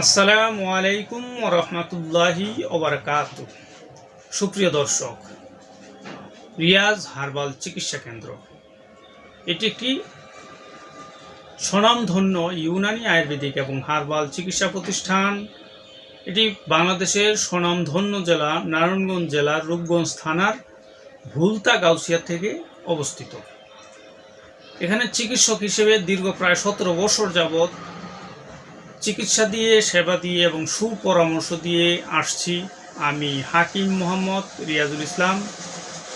আসসালামু আলাইকুম ওয়া রাহমাতুল্লাহি ওয়া বারাকাতুহু। সুপ্রিয় দর্শক, রিয়াজ হার্বাল চিকিৎসা কেন্দ্র এটি একটি স্বনামধন্য ইউনানি আয়ুর্বেদিক এবং হার্বাল চিকিৎসা প্রতিষ্ঠান। এটি বাংলাদেশের স্বনামধন্য জেলা নারায়ণগঞ্জ জেলার রূপগঞ্জ থানার ভুলতা গাউসিয়া থেকে অবস্থিত। এখানে চিকিৎসক হিসেবে দীর্ঘ প্রায় 17 বছর যাবৎ চিকিৎসা দিয়ে, সেবা দিয়ে এবং সুপরামর্শ দিয়ে আসছি। আমি হাকিম মোহাম্মদ রিয়াজুল ইসলাম,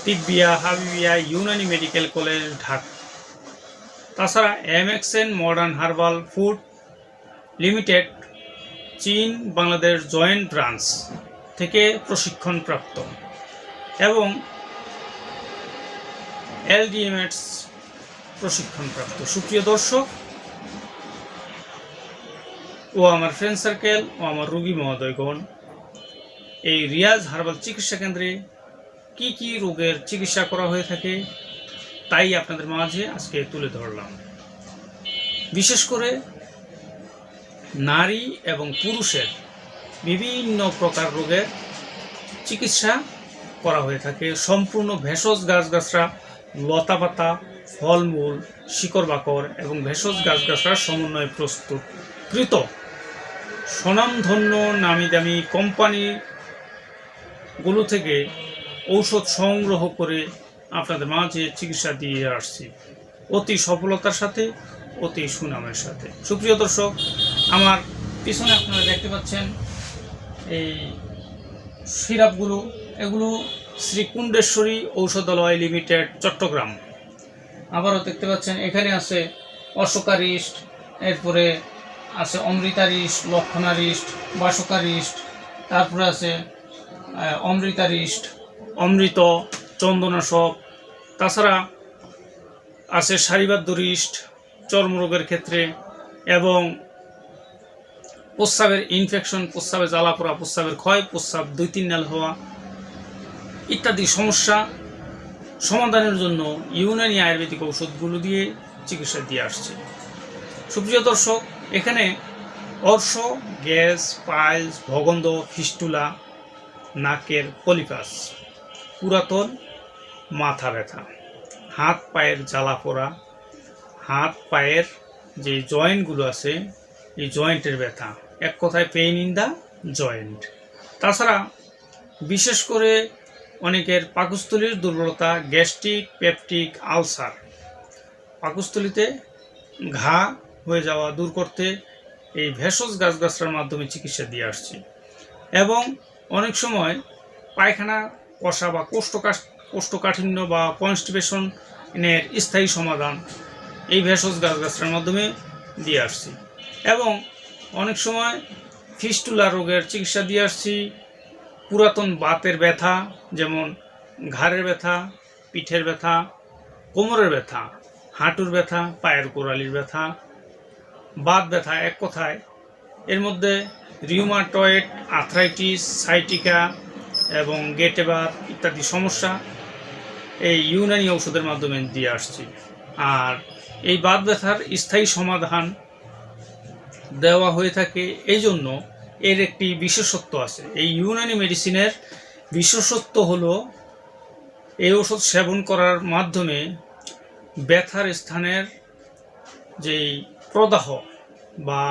তিব্বিয়া হাবিবিয়া ইউনানি মেডিকেল কলেজ, ঢাকা। তাছাড়া MXN modern herbal food limited, চীন বাংলাদেশ জয়েন্ট ব্রাঞ্চ থেকে প্রশিক্ষণপ্রাপ্ত এবং LDMS প্রশিক্ষণপ্রাপ্ত। সুপ্রিয় দর্শক ও আমার ফ্রেন্ড সার্কেল ও আমার রোগী মহোদয়গণ, এই রিয়াজ হার্বাল চিকিৎসা কেন্দ্রে কি কি রোগের চিকিৎসা করা হয়ে থাকে তাই আপনাদের মাঝে আজকে তুলে ধরলাম। বিশেষ করে নারী এবং পুরুষের বিভিন্ন প্রকার রোগের চিকিৎসা করা হয়ে থাকে। সম্পূর্ণ ভেষজ গাছগাছরা, লতাপাতা, ফলমূল, শিকড় বাকড় এবং ভেষজ গাছগাছরার সমন্বয়ে প্রস্তুতকৃত স্বনামধন্য নামি দামি কোম্পানিগুলো থেকে ঔষধ সংগ্রহ করে আপনাদের মাঝে চিকিৎসা দিয়ে আসছি অতি সফলতার সাথে, অতি সুনামের সাথে। সুপ্রিয় দর্শক, আমার পিছনে আপনারা দেখতে পাচ্ছেন এই সিরাপগুলো, এগুলো শ্রী কুণ্ডেশ্বরী ঔষধালয় লিমিটেড, চট্টগ্রাম। আবারও দেখতে পাচ্ছেন এখানে আছে অশোকারিস্ট, এরপরে আছে অমৃতারিস্ট, লক্ষণারিস্ট, বাসকারিস্ট, তারপরে আছে অমৃতারিস্ট, অমৃত, চন্দনাশক। তাছাড়া আছে সারিবাদ্যরিস্ট চর্মরোগের ক্ষেত্রে, এবং প্রস্রাবের ইনফেকশন, প্রস্রাবে জ্বালা পোড়া, প্রস্রাবের ক্ষয়, প্রস্রাব 2-3 নাল হওয়া ইত্যাদি সমস্যা সমাধানের জন্য ইউনানি আয়ুর্বেদিক ঔষধগুলো দিয়ে চিকিৎসা দিয়ে আসছে। সুপ্রিয় দর্শক, এখানে অর্শ, গ্যাস, পাইলস, ভগন্দ, ফিস্টুলা, নাকের পলিপাস, পুরাতন মাথা ব্যথা, হাত পায়ের জ্বালা পোড়া, হাত পায়ের যে জয়েন্টগুলো আছে এই জয়েন্টের ব্যথা, এক কথায় পেইন ইন দ্য জয়েন্ট। তাছাড়া বিশেষ করে অনেকের পাকস্থলীর দুর্বলতা, গ্যাস্ট্রিক, পেপটিক আলসার, পাকস্থলীতে ঘা হয়ে যাওয়া দূর করতে এই ভেষজ গাছগাছরার মাধ্যমে চিকিৎসা দিয়ে আসছি। এবং অনেক সময় পায়খানা কষা বা কোষ্ঠকাঠিন্য বা কনস্টিপেশনের স্থায়ী সমাধান এই ভেষজ গাছগাছরার মাধ্যমে দিয়ে আসছি। এবং অনেক সময় ফিস্টুলা রোগের চিকিৎসা দিয়ে আসছি। পুরাতন বাতের ব্যথা, যেমন ঘাড়ের ব্যথা, পিঠের ব্যথা, কোমরের ব্যথা, হাঁটুর ব্যথা, পায়ের গোড়ালির ব্যথা, বাত ব্যথা, এক কথায় এর মধ্যে রিউমাটয়েড আর্থ্রাইটিস, সাইটিকা এবং গেটে বাত ইত্যাদি সমস্যা এই ইউনানি ঔষধের মাধ্যমে দিয়ে আসছি। আর এই বাত ব্যথার স্থায়ী সমাধান দেওয়া হয়ে থাকে। এই জন্য এর একটি বিশেষত্ব আছে। এই ইউনানি মেডিসিনের বিশেষত্ব হলো এই ওষুধ সেবন করার মাধ্যমে ব্যথার স্থানের যেই প্রদাহ বা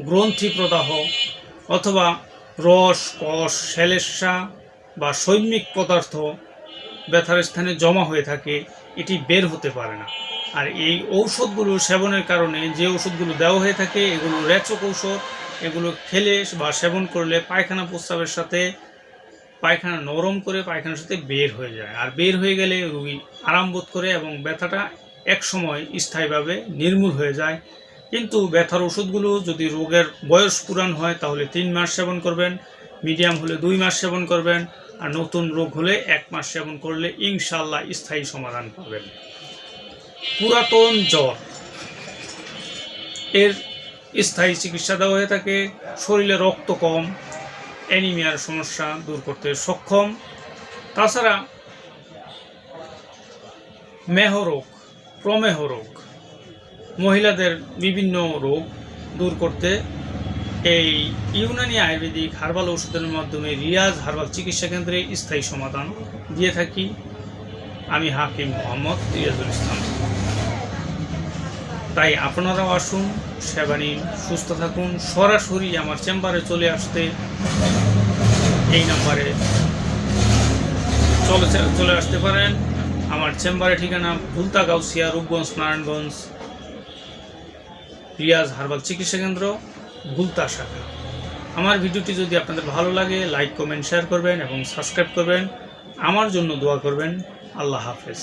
গ্রন্থি প্রদাহ অথবা রস, কষ, শ্লেষ্মা বা শৈমিক পদার্থ ব্যথার স্থানে জমা হয়ে থাকে, এটি বের হতে পারে না। আর এই ঔষধগুলো সেবনের কারণে যে ওষুধগুলো দেওয়া হয়ে থাকে এগুলো রেচক ঔষধ, এগুলো খেলে বা সেবন করলে পায়খানা প্রস্রাবের সাথে পায়খানা নরম করে পায়খানার সাথে বের হয়ে যায়। আর বের হয়ে গেলে রোগী আরাম বোধ করে এবং ব্যথাটা এক সময় স্থায়ীভাবে নির্মূল হয়ে যায়। কিন্তু ব্যথার ওষুধগুলো যদি রোগের বয়স পুরান হয় তাহলে 3 মাস সেবন করবেন, মিডিয়াম হলে 2 মাস সেবন করবেন, আর নতুন রোগ হলে 1 মাস সেবন করলে ইনশাল্লাহ স্থায়ী সমাধান পাবেন। পুরাতন জ্বর এর স্থায়ী চিকিৎসা দেওয়া হয়ে থাকে। শরীরে রক্ত কম, অ্যানিমিয়ার সমস্যা দূর করতে সক্ষম। তাছাড়া মেহ রোগ, প্রমেহ রোগ, মহিলাদের বিভিন্ন রোগ দূর করতে এই ইউনানি আয়ুর্বেদিক হার্বাল ঔষধের মাধ্যমে রিয়াজ হার্বাল চিকিৎসা কেন্দ্রে স্থায়ী সমাধান দিয়ে থাকি। আমি হাকিম মোহাম্মদ রিয়াজুল ইসলাম। তাই আপনারাও আসুন, সেবা নিন, সুস্থ থাকুন। সরাসরি আমার চেম্বারে চলে আসতে এই নাম্বারে চলে আসতে পারেন। আমার চেম্বারের ঠিকানা ভুলতা গাউসিয়া, রূপগঞ্জ, নারায়ণগঞ্জ, রিয়াজ হার্বাল চিকিৎসা কেন্দ্র, ভুলতা শাখা। আমার ভিডিওটি যদি আপনাদের ভালো লাগে, লাইক, কমেন্ট, শেয়ার করবেন এবং সাবস্ক্রাইব করবেন। আমার জন্য দোয়া করবেন। আল্লাহ হাফেজ।